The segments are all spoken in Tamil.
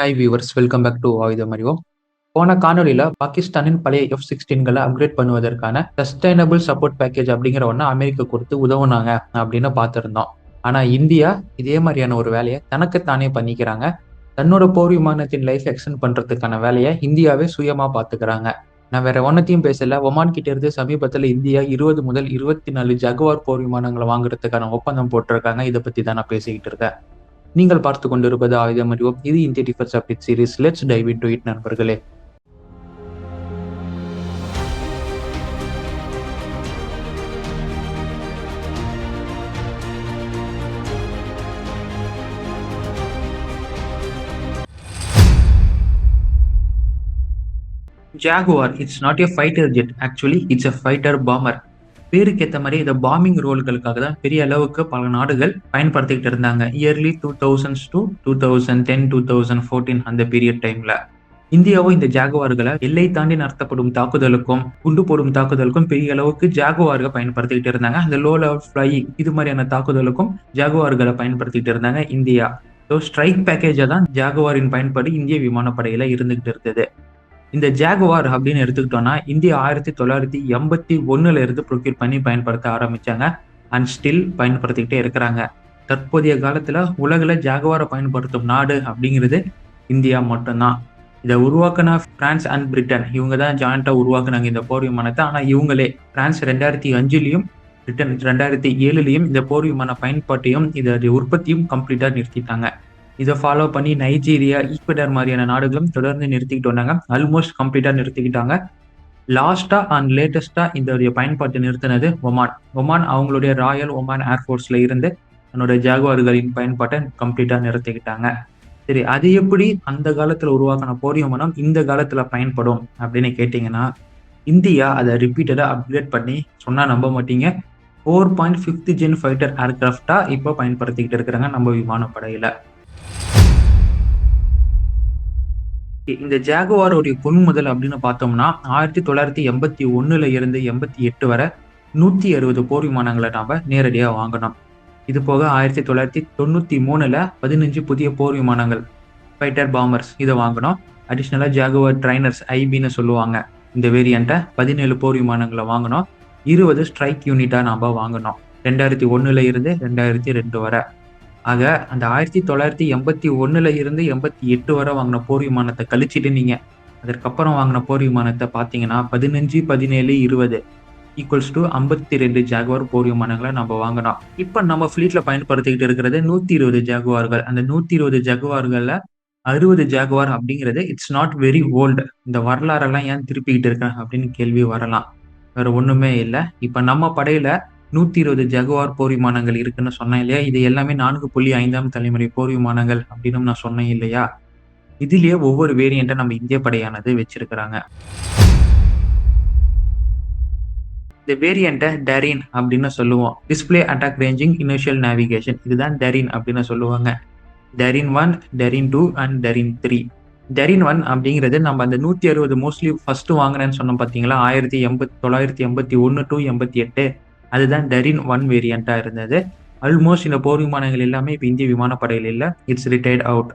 Hi viewers, welcome back to Ayudham Arivom. போன காணொலியில பாகிஸ்தானின் பழைய F-16களை அப்கிரேட் பண்ணுவதற்கான சஸ்டைனபிள் சப்போர்ட் பேக்கேஜ் அப்படிங்கிற ஒண்ணு அமெரிக்கா கொடுத்து உதவுனாங்க அப்படின்னு பார்த்திருந்தோம். ஆனா இந்தியா இதே மாதிரியான ஒரு வேலையை தனக்குத்தானே பண்ணிக்கிறாங்க. தன்னோட போர் விமானத்தின் லைஃப் எக்ஸ்டெண்ட் பண்றதுக்கான வேலையை இந்தியாவே சுயமா பாத்துக்கிறாங்க. நான் வேற ஒன்னத்தையும் பேசல. ஒமான் கிட்ட இருந்து சமீபத்துல இந்தியா 20 முதல் 24 ஜகுவார் போர் விமானங்களை வாங்குறதுக்கான ஒப்பந்தம் போட்டிருக்காங்க. இதை பத்தி தான் நான் பேசிக்கிட்டு இருக்கேன். நீங்கள் பார்த்து கொண்டிருப்பது ஆயுதம் அறிவோம். இது இந்திய defence update series. Let's dive into it நண்பர்களே. Jaguar it's not a fighter jet, actually it's a fighter bomber. பேருக்கு ஏற்ற மாதிரி இதை பாம்பிங் ரோல்களுக்காக தான் பெரிய அளவுக்கு பல நாடுகள் பயன்படுத்திக்கிட்டு இருந்தாங்க. இயர்லி 2000s to 2010 2014 அந்த பீரியட் டைம்ல இந்தியாவும் இந்த ஜாகுவார்களை எல்லை தாண்டி நடத்தப்படும் தாக்குதலுக்கும் குண்டு போடும் தாக்குதலுக்கும் பெரிய அளவுக்கு ஜாகுவார்களை பயன்படுத்திக்கிட்டு இருந்தாங்க. அந்த லோ லெவல் ஃபிளையிங் இது மாதிரியான தாக்குதலுக்கும் ஜாகுவார்களை பயன்படுத்திக்கிட்டு இருந்தாங்க இந்தியா. ஸோ ஸ்ட்ரைக் பேக்கேஜா தான் ஜாகுவாரின் பயன்பாடு இந்திய விமானப்படையில இருந்துகிட்டு இருந்தது. இந்த ஜாகுவார் அப்படின்னு எடுத்துக்கிட்டோம்னா இந்தியா 1981 இருந்து ப்ரொக்யூர் பண்ணி பயன்படுத்த ஆரம்பிச்சாங்க. அண்ட் ஸ்டில் பயன்படுத்திக்கிட்டே இருக்கிறாங்க. தற்போதைய காலத்துல உலகில் ஜாகுவாரை பயன்படுத்தும் நாடு அப்படிங்கிறது இந்தியா மட்டும்தான். இதை உருவாக்குன பிரான்ஸ் அண்ட் பிரிட்டன், இவங்க தான் ஜாயிண்டா உருவாக்குனாங்க இந்த போர் விமானத்தை. ஆனா இவங்களே பிரான்ஸ் 2005 பிரிட்டன் 2007 இந்த போர் விமான பயன்பாட்டையும் இதோட உற்பத்தியும் கம்ப்ளீட்டா நிறுத்திட்டாங்க. இதை ஃபாலோ பண்ணி நைஜீரியா, ஈக்வடர் மாதிரியான நாடுகளும் தொடர்ந்து நிறுத்திக்கிட்டு வந்தாங்க. ஆல்மோஸ்ட் கம்ப்ளீட்டா நிறுத்திக்கிட்டாங்க. லாஸ்டா அண்ட் லேட்டஸ்டா இந்த பயன்பாட்டை நிறுத்தினது ஒமான். ஒமான் அவங்களுடைய ராயல் ஒமான் ஏர்ஃபோர்ஸ்ல இருந்து தன்னோட ஜாகுவார்களின் பயன்பாட்டை கம்ப்ளீட்டா நிறுத்திக்கிட்டாங்க. சரி, அது எப்படி அந்த காலத்துல உருவாக்கின போர் விமானம் இந்த காலத்துல பயன்படும் அப்படின்னு கேட்டீங்கன்னா, இந்தியா அதை ரிப்பீட்டடா அப்கிரேட் பண்ணி சொன்னா நம்ப மாட்டீங்க, 4.5th ஜென் ஃபைட்டர் ஏர்கிராஃப்டா இப்போ பயன்படுத்திக்கிட்டு இருக்கிறாங்க நம்ம விமானப்படையில. இந்த ஜாகுவாரோடைய கொள்முதல் அப்படின்னு பார்த்தோம்னா 1981 இருந்து 88 வரை 160 போர் விமானங்களை நாம நேரடியா வாங்கணும். இது போக 1993 15 புதிய போர் விமானங்கள் ஃபைட்டர் பாம்பர்ஸ் இதை வாங்கணும். அடிஷ்னலா ஜாகுவார் ட்ரைனர்ஸ் ஐபின்னு சொல்லுவாங்க இந்த வேரியண்ட்டை 17 போர் விமானங்களை வாங்கணும். 20 ஸ்ட்ரைக் யூனிட்டா நாம வாங்கணும் 2001 இருந்து 2002 வரை. ஆக அந்த 1981 இருந்து 88 வரை வாங்கின போர் விமானத்தை கழிச்சிட்டு நீங்க அதற்கப்புறம் வாங்கின போர் விமானத்தை பார்த்தீங்கன்னா 15, 17, 20 ஈக்குவல்ஸ் டு 52 ஜாகுவார் போர் விமானங்களை நம்ம வாங்கணும். இப்போ நம்ம ஃபிளீட்ல பயன்படுத்திக்கிட்டு இருக்கிறது 120 ஜாகுவார்கள். அந்த 120 ஜாகுவார்கள்ல 60 ஜாகுவார் அப்படிங்கிறது இட்ஸ் நாட் வெரி ஓல்டு. இந்த வரலாறெல்லாம் ஏன் திருப்பிக்கிட்டு இருக்கேன் அப்படின்னு கேள்வி வரலாம். வேற ஒண்ணுமே இல்லை. இப்ப நம்ம படையில 120 ஜகுவார் போர் விமானங்கள் இருக்குன்னு சொன்னேன் இல்லையா? இது எல்லாமே 4.5ஆம் தலைமுறை போர் விமானங்கள் அப்படின்னு நான் சொன்னேன் இல்லையா? இதுலயே ஒவ்வொரு வேரியண்ட்டை நம்ம இந்திய படையானது வச்சிருக்கிறாங்க. இந்த வேரியண்ட்டை டரின் அப்படின்னு சொல்லுவோம். Display attack ranging initial navigation, இதுதான் டரின் அப்படின்னு சொல்லுவாங்க. டரின் 1, டரின் 2 அண்ட் டரின் 3. டரின் 1 அப்படிங்கிறது நம்ம அந்த 160 மோஸ்ட்லி ஃபர்ஸ்ட் வாங்கினேன்னு சொன்னோம் பார்த்தீங்களா, 1981 to 88. அதுதான் டரின் 1 வேரியண்டா இருந்தது. ஆல்மோஸ்ட் இந்த போர் விமானங்கள் எல்லாமே இப்போ இந்திய விமானப்படையில் இல்லை, இட்ஸ் ரிட்டையர்ட் அவுட்.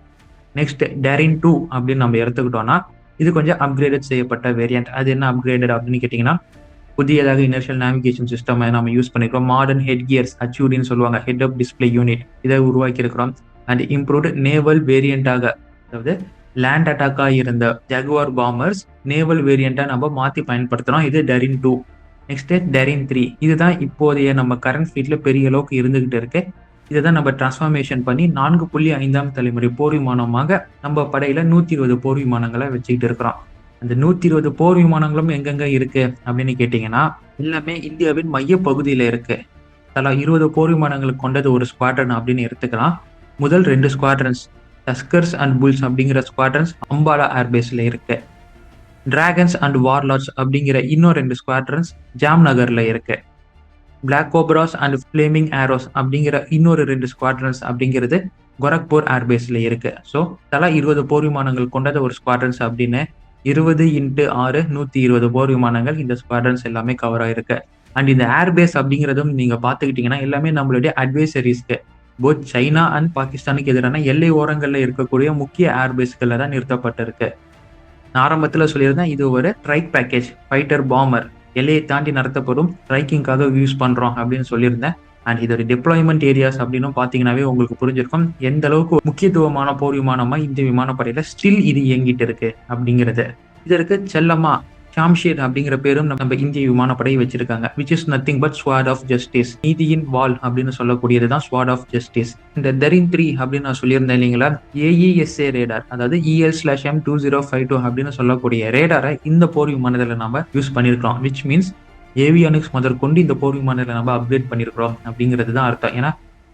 நெக்ஸ்ட் டரின் 2 அப்படின்னு நம்ம எடுத்துக்கிட்டோம்னா இது கொஞ்சம் அப்கிரேடட் செய்யப்பட்ட வேரியன்ட். அது என்ன அப்கிரேடட் அப்படின்னு கேட்டிங்கன்னா, புதியதாக இனர்ஷியல் நேவிகேஷன் சிஸ்டம் நம்ம யூஸ் பண்ணிக்கிறோம். மாடர்ன் ஹெட் கியர்ஸ் HUDன்னு சொல்லுவாங்க, ஹெட் அப் டிஸ்பிளே யூனிட், இதை உருவாக்கி இருக்கிறோம். அண்ட் இம்ப்ரூவ்டு நேவல் வேரியண்டாக, அதாவது லேண்ட் அட்டாக்காக இருந்த ஜகுவார் பாம்பர்ஸ் நேவல் வேரியண்டா நம்ம மாற்றி பயன்படுத்துகிறோம். இது டரின் 2. நெக்ஸ்ட் டரின் 3, இதுதான் இப்போதைய நம்ம கரண்ட் ஃபிளீட்ல பெரிய அளவுக்கு இருந்துகிட்டு இருக்கு. இதை தான் நம்ம டிரான்ஸ்ஃபார்மேஷன் பண்ணி 4.5ஆம் தலைமுறை போர் விமானமாக நம்ம படையில 120 போர் விமானங்களை வச்சுக்கிட்டு இருக்கிறோம். அந்த 120 போர் விமானங்களும் எங்கெங்க இருக்கு அப்படின்னு கேட்டீங்கன்னா, எல்லாமே இந்தியாவின் மைய பகுதியில இருக்கு. தலா 20 போர் விமானங்களுக்கு கொண்டது ஒரு ஸ்குவாட்ரன் அப்படின்னு எடுத்துக்கலாம். முதல் 2 ஸ்குவாட்ரன்ஸ் டஸ்கர்ஸ் அண்ட் புல்ஸ் அப்படிங்கிற ஸ்குவாட்ரன்ஸ் அம்பாலா ஏர்பேஸ்ல இருக்கு. டிராகன்ஸ் அண்ட் வார்லார்ட்ஸ் அப்படிங்கிற இன்னும் 2 ஸ்குவாட்ரன்ஸ் ஜாம்நகர்ல இருக்கு. Black Cobras and Flaming Arrows அப்படிங்கிற இன்னொரு 2 ஸ்குவாட்ரன்ஸ் அப்படிங்கிறது கோரக்பூர் ஏர்பேஸ்ல இருக்கு. ஸோ தலா 20 போர் விமானங்கள் கொண்டது ஒரு ஸ்குவாட்ரன்ஸ் அப்படின்னு 20x6 120 போர் விமானங்கள் இந்த ஸ்குவாட்ரன்ஸ் எல்லாமே கவர் ஆயிருக்கு. அண்ட் இந்த ஏர்பேஸ் அப்படிங்கிறதும் நீங்க பாத்துக்கிட்டீங்கன்னா எல்லாமே நம்மளுடைய அட்வைசரிஸ்க்கு, போத் சைனா அண்ட் பாகிஸ்தானுக்கு எதிரான எல்லை ஓரங்கள்ல இருக்கக்கூடிய முக்கிய ஏர்பேஸ்கள்ல தான் நிறுத்தப்பட்டிருக்கு. நான் ஆரம்பத்துல சொல்லியிருந்தேன், இது ஒரு ட்ரைக் பேக்கேஜ் ஃபைட்டர் பாம்பர் எல்லையை தாண்டி நடத்தப்படும் ஸ்ட்ரைக்கிங்காக யூஸ் பண்றோம் அப்படின்னு சொல்லியிருந்தேன். அண்ட் இதோட டிப்ளாய்மெண்ட் ஏரியாஸ் அப்படின்னு பாத்தீங்கன்னாவே உங்களுக்கு புரிஞ்சிருக்கும் எந்த அளவுக்கு முக்கியத்துவமான போர் விமானமா இந்திய விமானப்படையில ஸ்டில் இது இயங்கிட்டு இருக்கு அப்படிங்கிறது. இதற்கு செல்லமா ஷாம்ஷீர் அப்படிங்கிற பேரும் நம்ம இந்திய விமானப்படை வச்சிருக்காங்க. Which is nothing but sword of justice, நீதியின் வால் அப்படின்னு சொல்லக்கூடியதுதான் ஸ்வாட் ஆஃப் ஜஸ்டிஸ். இந்த தரின் 3 அப்படின்னு நான் சொல்லியிருந்தேன் இல்லைங்களா, AESA ரேடார், அதாவது EL/M2052 அப்படின்னு சொல்லக்கூடிய ரேடாரை இந்த போர் விமானத்துல நம்ம யூஸ் பண்ணிருக்கிறோம். விச் மீன்ஸ் ஏவியானிக்ஸ் முதற்கொண்டு இந்த போர் விமானத்துல நம்ம அப்கிரேட் பண்ணிருக்கிறோம் அப்படிங்கிறது தான் அர்த்தம். ஏன்னா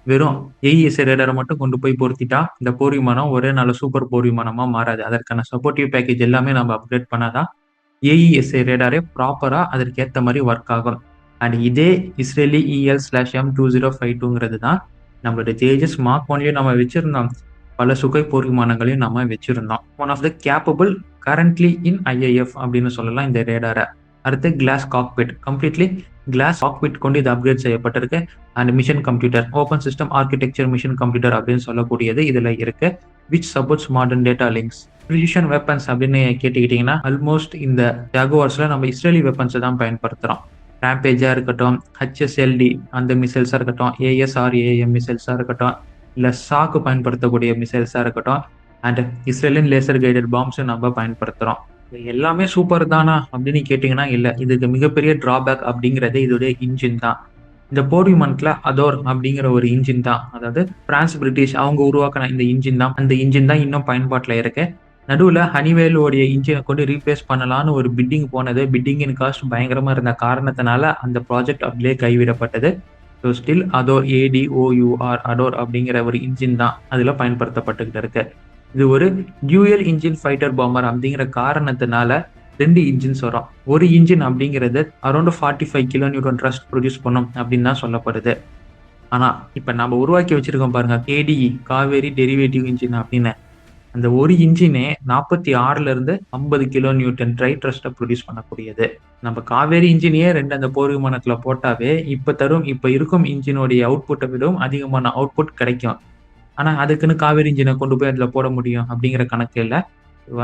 வெறும் AESA ரேடாரை மட்டும் கொண்டு போய் பொருத்திட்டா இந்த போர் விமானம் ஒரே நல்ல சூப்பர் போர் விமானமா மாறாது. அதற்கான சப்போர்ட்டிவ் பேக்கேஜ் எல்லாமே நம்ம அப்கிரேட் பண்ணாதான் AESA ரேடாரே ப்ராப்பரா அதற்கு ஏற்ற மாதிரி ஒர்க் ஆகும். அண்ட் இதே இஸ்ரேலி EL/M2052ங்கிறது தான் நம்மளோட தேஜஸ் மார்க் 1லயும் நம்ம வச்சிருந்தோம். பல சுகை போர் விமானங்களையும் நம்ம வச்சிருந்தோம். One of the capable currently in IIF அப்படின்னு சொல்லலாம் இந்த ரேடாரை. அடுத்து glass cockpit, completely glass cockpit கொண்டு இது அப்கிரேட் செய்யப்பட்டிருக்கு. And mission computer, open system architecture mission computer அப்படின்னு சொல்லக்கூடியது இதுல இருக்கு. Which supports modern data links. Precision weapons அப்படின்னு கேட்டுக்கிட்டீங்கன்னா ஆல்மோஸ்ட் இந்த ஜாகுவார்ஸ்ல நம்ம இஸ்ரேலி வெப்பன்ஸை தான் பயன்படுத்துறோம். ரேம்பேஜா இருக்கட்டும், HSLD அந்த மிசைல்ஸா இருக்கட்டும், ASRAAM மிசைல்ஸா இருக்கட்டும், இல்ல சாக்கு பயன்படுத்தக்கூடிய மிசைல்ஸா இருக்கட்டும், அண்ட் இஸ்ரேலியன் லேசர் கைடட் பாம்ஸும் நம்ம பயன்படுத்துறோம். எல்லாமே சூப்பர் தானா அப்படின்னு கேட்டீங்கன்னா இல்ல. இதுக்கு மிகப்பெரிய டிராபேக் அப்படிங்கிறது இதோடைய இன்ஜின் தான். இந்த போர் விமானத்துல அதோர் அப்படிங்கிற ஒரு இன்ஜின் தான், அதாவது பிரான்ஸ் பிரிட்டிஷ் அவங்க உருவாக்கின இந்த இன்ஜின் தான், அந்த இன்ஜின் தான் இன்னும் பயன்பாட்டில் இருக்கு. நடுவில் ஹனிவேலோடைய இன்ஜினை கொண்டு ரீப்ளேஸ் பண்ணலான்னு ஒரு பிட்டிங் போனது. பிட்டிங்கின் காஸ்ட் பயங்கரமா இருந்த காரணத்தினால அந்த ப்ராஜெக்ட் அப்படியே கைவிடப்பட்டது. ஸோ ஸ்டில் அதோர் ADOUR அதோர் அப்படிங்கிற ஒரு இன்ஜின் தான் அதில் பயன்படுத்தப்பட்டுக்கிட்டு இருக்கு. இது ஒரு டியூயல் இன்ஜின் ஃபைட்டர் பாம்பர் அப்படிங்கிற காரணத்தினால 2 இன்ஜின்ஸ் வரும். ஒரு இன்ஜின் அப்படிங்கிறது அரௌண்ட் 45 kN த்ரஸ்ட் ப்ரொடியூஸ் பண்ணும் அப்படின்னு தான் சொல்லப்படுது. ஆனா இப்ப நம்ம உருவாக்கி வச்சிருக்கோம் பாருங்க KDE, காவேரி டெரிவேட்டிவ் இன்ஜின் அப்படின்னு, அந்த ஒரு இன்ஜினே 46ல இருந்து 50 kN ட்ரை த்ரஸ்ட்டை ப்ரொடியூஸ் பண்ணக்கூடியது. நம்ம காவேரி இன்ஜினையே 2 அந்த போர் விமானத்துல போட்டாவே இப்ப இருக்கும் இன்ஜினோடைய அவுட்புட்டை விடவும் அதிகமான அவுட்புட் கிடைக்கும். ஆனா அதுக்குன்னு காவேரி இன்ஜினை கொண்டு போய் அதுல போட முடியும் அப்படிங்கிற கணக்கு இல்லை.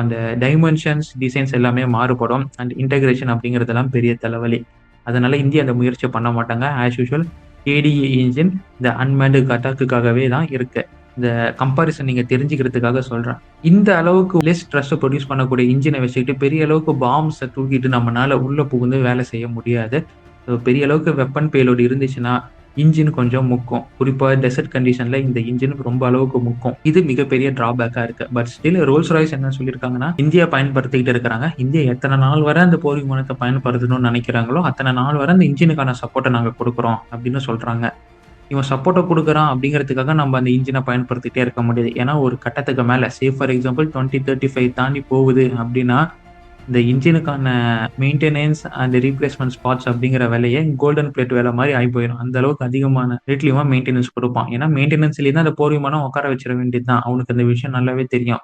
அந்த டைமென்ஷன்ஸ் டிசைன்ஸ் எல்லாமே மாறுபடும். அண்ட் இன்டெகிரேஷன் அப்படிங்கிறதெல்லாம் பெரிய தலைவலி. அதனால இந்தியா அந்த முயற்சியை பண்ண மாட்டாங்க. ஆஸ் யூஷுவல் KDE இன்ஜின் இந்த அன்மேண்டு அட்டாக்குக்காகவே தான் இருக்கு. இந்த கம்பாரிசன் நீங்க தெரிஞ்சுக்கிறதுக்காக சொல்றேன். இந்த அளவுக்கு லெஸ் ஸ்ட்ரெஸ் ப்ரொடியூஸ் பண்ணக்கூடிய இன்ஜினை வச்சுக்கிட்டு பெரிய அளவுக்கு பாம்ஸை தூக்கிட்டு நம்மளால உள்ள புகுந்து வேலை செய்ய முடியாது. பெரிய அளவுக்கு வெப்பன் பேலோடு இருந்துச்சுன்னா இன்ஜின் கொஞ்சம் முக்கும். குறிப்பா டெசர்ட் கண்டிஷன்ல இந்த இன்ஜின் ரொம்ப அளவுக்கு முக்கும். இது மிகப்பெரிய டிராபேக்கா இருக்கு. பட் ஸ்டில் ரோல்ஸ் ராய்ஸ் என்ன சொல்லியிருக்காங்கன்னா, இந்தியா பயன்படுத்திக்கிட்டு இருக்கிறாங்க. இந்தியா எத்தனை நாள் வரை அந்த போர் விமானத்தை பயன்படுத்தணும்னு நினைக்கிறாங்களோ அத்தனை நாள் வரை அந்த இன்ஜினுக்கான சப்போர்ட்டை நாங்க கொடுக்குறோம் அப்படின்னு சொல்றாங்க. இவன் சப்போர்ட்டை கொடுக்குறான் அப்படிங்கிறதுக்காக நம்ம அந்த இன்ஜினை பயன்படுத்திட்டே இருக்க முடியாது. ஏன்னா ஒரு கட்டத்துக்கு மேல ஃபார் எக்ஸாம்பிள் 2035 தாண்டி போகுது அப்படின்னா இந்த இன்ஜினுக்கான மெயின்டெனன்ஸ் அண்ட் ரீப்ளேஸ்மெண்ட் ஸ்பாட்ஸ் அப்படிங்கிற வேலையை கோல்டன் பிளேட் வேலை மாதிரி ஆகி போயிடும். அந்த அளவுக்கு அதிகமான ரேட்லயுமா மெயின்டெனன்ஸ் கொடுப்பான். ஏன்னா மெயின்டெனன்ஸ்லேயே தான் அந்த போர் விமானம் உட்கார வச்சிட வேண்டியது தான். அவனுக்கு அந்த விஷயம் நல்லாவே தெரியும்.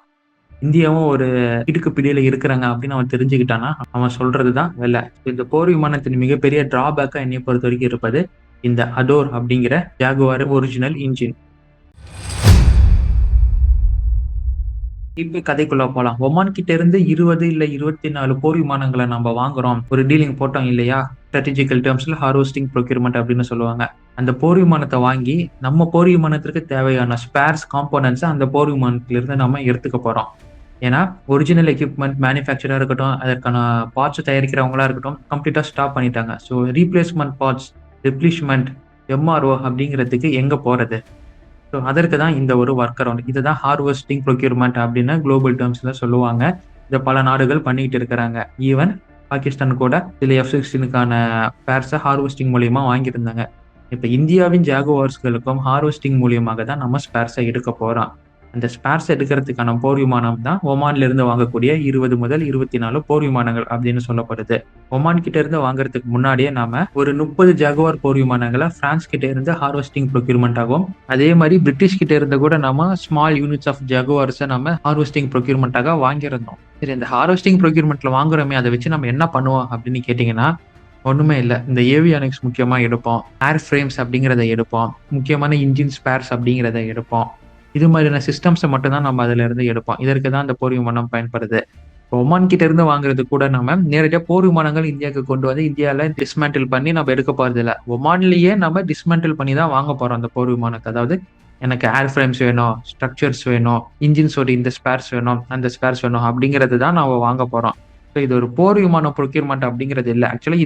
இந்தியாவும் ஒரு இடுக்கு பிடியில இருக்கிறாங்க அப்படின்னு அவன் தெரிஞ்சுக்கிட்டானா அவன் சொல்றதுதான் வேலை. இந்த போர் விமானத்தின் மிகப்பெரிய டிராபேக்கா என்னை பொறுத்த வரைக்கும் இருப்பது இந்த அதோர் அப்படிங்கிற ஜாகுவார் ஒரிஜினல் இன்ஜின். இப்ப கதைக்குள்ள போலாம். ஒமான் கிட்ட இருந்து 20 இல்ல 24 போர் விமானங்களை நம்ம வாங்குறோம், ஒரு டீலிங் போட்டோம் இல்லையா, ஸ்ட்ராட்டஜிக்கல் டேர்ம்ஸ்ல ஹார்வெஸ்டிங் ப்ரொக்யூர்மெண்ட் அப்படின்னு சொல்லுவாங்க. அந்த போர் விமானத்தை வாங்கி நம்ம போர் விமானத்திற்கு தேவையான ஸ்பேர்ஸ் காம்போனன்ட்ஸ் அந்த போர் விமானத்துல இருந்து நம்ம எடுத்துக்க போறோம். ஏன்னா ஒரிஜினல் எக்யூப்மெண்ட் மேனுஃபேக்சரா இருக்கட்டும், அதற்கான பார்ட்ஸ் தயாரிக்கிறவங்களா இருக்கட்டும் கம்ப்ளீட்டா ஸ்டாப் பண்ணிட்டாங்க. ஸோ ரீப்ளேஸ்மெண்ட் பார்ட்ஸ், ரிப்ளிஷ்மெண்ட், MRO அப்படிங்கிறதுக்கு எங்க போறது? ஸோ அதற்கு தான் இந்த ஒரு ஒர்க் அரவுண்ட். இதுதான் ஹார்வெஸ்டிங் ப்ரொக்யூர்மெண்ட் அப்படின்னு குளோபல் டேர்ம்ஸ்ல சொல்லுவாங்க. இதை பல நாடுகள் பண்ணிட்டு இருக்கிறாங்க. ஈவன் பாகிஸ்தான் கூட சில F-16க்கான பேர்ஸை ஹார்வெஸ்டிங் மூலியமா வாங்கியிருந்தாங்க. இப்போ இந்தியாவின் ஜாகுவார்ஸ்களுக்கும் ஹார்வெஸ்டிங் மூலியமாக தான் நம்ம ஸ்பேர்ஸை எடுக்க போறோம். அந்த ஸ்பேர்ஸ் எடுக்கிறதுக்கான போர் விமானம் தான் ஒமான்ல இருந்து வாங்கக்கூடிய 20 முதல் 24 போர் விமானங்கள் அப்படின்னு சொல்லப்படுது. ஒமான் கிட்ட இருந்து வாங்குறதுக்கு முன்னாடியே நாம ஒரு 30 ஜாகுவார் போர் விமானங்களை பிரான்ஸ் கிட்ட இருந்து ஹார்வெஸ்டிங் ப்ரொக்யூர்மெண்ட் ஆகும். அதே மாதிரி பிரிட்டிஷ் கிட்ட இருந்து கூட நம்ம ஸ்மால் யூனிட்ஸ் ஆஃப் ஜாகுவார்ஸை நம்ம ஹார்வெஸ்டிங் ப்ரொக்யூர்மெண்ட்டாக வாங்கியிருந்தோம். சரி, இந்த ஹார்வெஸ்டிங் ப்ரொக்யூர்மெண்ட்ல வாங்குறோமே, அதை வச்சு நம்ம என்ன பண்ணுவோம் அப்படின்னு கேட்டீங்கன்னா, ஒண்ணுமே இல்ல. இந்த ஏவியானிக்ஸ் முக்கியமா எடுப்போம். ஏர் ஃப்ரேம்ஸ் அப்படிங்கிறத எடுப்போம். முக்கியமான இன்ஜின் ஸ்பேர்ஸ் அப்படிங்கிறத எடுப்போம். இது மாதிரியான சிஸ்டம்ஸ மட்டும் தான் நம்ம அதிலிருந்து எடுப்போம். இதற்கு தான் அந்த போர் விமானம் பயன்படுது. ஒமான் கிட்ட இருந்து வாங்குறது கூட நம்ம நேரடியா போர் விமானங்கள் இந்தியாவுக்கு கொண்டு வந்து இந்தியால டிஸ்மேண்டில் பண்ணி நம்ம எடுக்க போறதில்ல. ஒமான்லயே நம்ம டிஸ்மேண்டில் பண்ணி தான் வாங்க போறோம் அந்த போர் விமானத்த. அதாவது எனக்கு ஏர் ஃப்ரேம்ஸ் வேணும், ஸ்ட்ரக்சர்ஸ் வேணும், இன்ஜின்ஸோட இந்த ஸ்பேர்ஸ் வேணும், அந்த ஸ்பேர்ஸ் வேணும் அப்படிங்கிறது தான் நாம வாங்க போறோம். ஸோ இது ஒரு போர் விமான ப்ரொக்யூர்மென்ட் அப்படிங்கிறது இல்ல. ஆக்சுவலா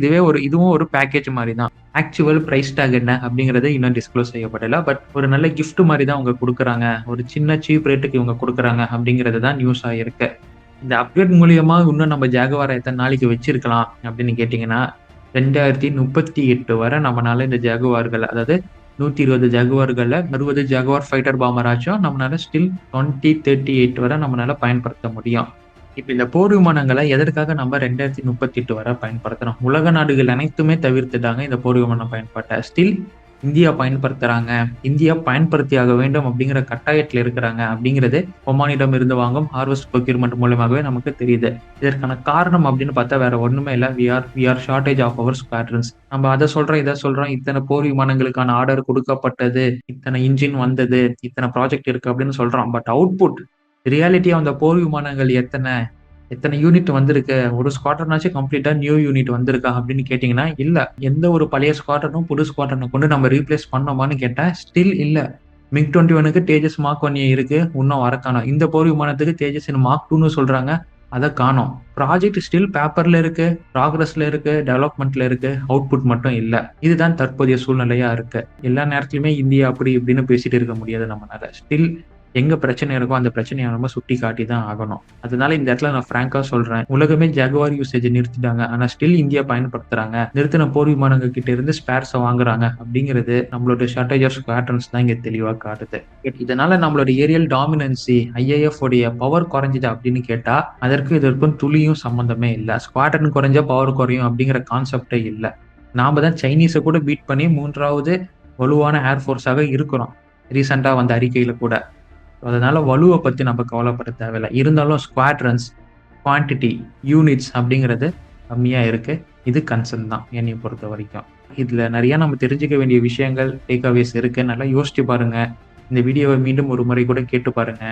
இதுவும் ஒரு பேக்கேஜ் மாரி தான். ஆக்சுவல் பிரைஸ் டாக் என்ன அப்படிங்கிறது இன்னும் டிஸ்க்ளோஸ் செய்யப்படல. பட் ஒரு நல்ல கிஃப்ட் மாரி தான் அவங்க குடுக்குறாங்க. ஒரு சின்ன சீப் ரேட்டுக்கு இவங்க குடுக்குறாங்க அப்படிங்கிறது தான் நியூஸ் ஆயிருக்கு. இந்த அப்கிரேட் மூலியமா இன்னும் நம்ம ஜாகுவார எத்தன நாளைக்கு வச்சிருக்கலாம் அப்படின்னு கேட்டீங்கன்னா, 2038 வரை நம்மனால இந்த ஜாகுவார்கள் அதாவது 120 ஜாகுவார்கள்ல 60 ஜாகுவார் ஃபைட்டர் பாம்பர் ஆச்சும் நம்மனால ஸ்டில் 2038 வரை நம்மனால பயன்படுத்த முடியும். இப்ப இந்த போர் விமானங்கள எதற்காக நம்ம 2038 வரை பயன்படுத்துறோம்? உலக நாடுகள் அனைத்துமே தவிர்த்துட்டாங்க இந்த போர் விமான பயன்பாட்ட. ஸ்டில் இந்தியா பயன்படுத்துறாங்க. இந்தியா பயன்படுத்தியாக வேண்டும் அப்படிங்கிற கட்டாயத்துல இருக்கிறாங்க அப்படிங்கிறது ஒமானிடம் இருந்து வாங்கும் ஹார்வெஸ்ட் ப்ரொக்யூர்மென்ட் மூலமாகவே நமக்கு தெரியுது. இதற்கான காரணம் அப்படின்னு பார்த்தா வேற ஒண்ணுமே இல்ல. We are shortage of our squadrons. நம்ம அத சொல்றோம், இத சொல்றோம். இத்தனை போர் விமானங்களுக்கான ஆர்டர் குடுக்கப்பட்டது. இத்தனை இன்ஜின் வந்தது. இத்தனை ப்ராஜெக்ட் இருக்கு அப்படின்னு சொல்றோம். பட் அவுட்புட் ரியாலிட்டியா அந்த போர் விமானங்கள் எத்தனை யூனிட் வந்திருக்கு? ஒரு ஸ்குவாட்ரனாச்சும் கம்ப்ளீட்டா நியூ யூனிட் வந்திருக்கா? அப்படின்னு கேட்டீங்கன்னா, இல்ல. எந்த ஒரு பழைய ஸ்குவாட்ரனும் புது ஸ்குவாட்ரன கொண்டு நம்ம ரீப்ளேஸ் பண்ணோமான்னு கேட்டா, ஸ்டில் இல்ல. MiG-21க்கு தேஜஸ் மார்க் 1 இருக்கு. இன்னும் வர காணோம். இந்த போர் விமானத்துக்கு தேஜஸ் மார்க் 2ன்னு சொல்றாங்க. அத காணோம். ப்ராஜெக்ட் ஸ்டில் பேப்பர்ல இருக்கு, ப்ராக்ரஸ்ல இருக்கு, டெவலப்மென்ட்ல இருக்கு. அவுட்புட் மட்டும் இல்ல. இதுதான் தற்போதைய சூழ்நிலையா இருக்கு. எல்லா நேரத்திலுமே இந்தியா அப்படி இப்படின்னு பேசிட்டு இருக்க முடியாது நம்மனால. ஸ்டில் எங்க பிரச்சனை இருக்கோ அந்த பிரச்சனைய நம்ம சுட்டி காட்டி தான் ஆகணும். அதனால இந்த இடத்துல நான் ஃபிராங்கா சொல்றேன். உலகமே ஜாகுவார் யூசேஜ் நிறுத்திட்டாங்க. ஆனா ஸ்டில் இந்தியா பயன்படுத்துறாங்க. நிறுத்தின போர் விமானங்கள் கிட்ட இருந்து ஸ்பேர்ஸ வாங்குறாங்க அப்படிங்கிறது நம்மளோட ஷார்டேஜ் ஆஃப் ஸ்குவாட்ரன்ஸ் தான் இங்க தெளிவா காட்டுது. இதனால நம்மளோட ஏரியல் டாமினன்சி ஐஏஎஃப் உடைய பவர் குறைஞ்சுது அப்படின்னு கேட்டா, அதற்கும் இதற்கும் துளியும் சம்பந்தமே இல்ல. ஸ்குவாட்ரன் குறைஞ்சா பவர் குறையும் அப்படிங்கிற கான்செப்டே இல்ல. நாம தான் சைனீஸ கூட பீட் பண்ணி 3வது வலுவான ஏர்ஃபோர்ஸாக இருக்கிறோம். ரீசென்ட்டா வந்த அறிக்கையில கூட. அதனால வலுவ பத்தி நம்ம கவலைப்பட தேவையில்ல. இருந்தாலும் ஸ்குவாட்ரன்ஸ், குவான்டிட்டி, யூனிட்ஸ் அப்படிங்கிறது கம்மியா இருக்கு. இது கன்சர்ன் தான் என்னைய பொறுத்த வரைக்கும். இதுல நிறைய நம்ம தெரிஞ்சுக்க வேண்டிய விஷயங்கள், டேக் அவேஸ் இருக்கு. நல்லா யோசிச்சு பாருங்க. இந்த வீடியோவை மீண்டும் ஒரு முறை கூட கேட்டு பாருங்க.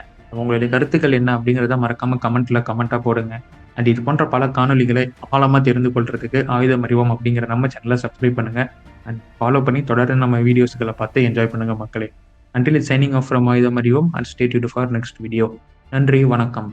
உங்களுடைய கருத்துக்கள் என்ன அப்படிங்கிறத மறக்காம கமெண்ட்டா போடுங்க. அண்ட் இது போன்ற பல காணொளிகளை ஆழமா தெரிந்து கொள்றதுக்கு ஆயுதம் அறிவோம் அப்படிங்கிற நம்ம சேனலை சப்ஸ்கிரைப் பண்ணுங்க. அண்ட் ஃபாலோ பண்ணி தொடர்ந்து நம்ம வீடியோஸ்களை பார்த்து என்ஜாய் பண்ணுங்க மக்களே. Until it's signing off from Ayudham Ariyom, I'll stay tuned for next video. நன்றி, வணக்கம்.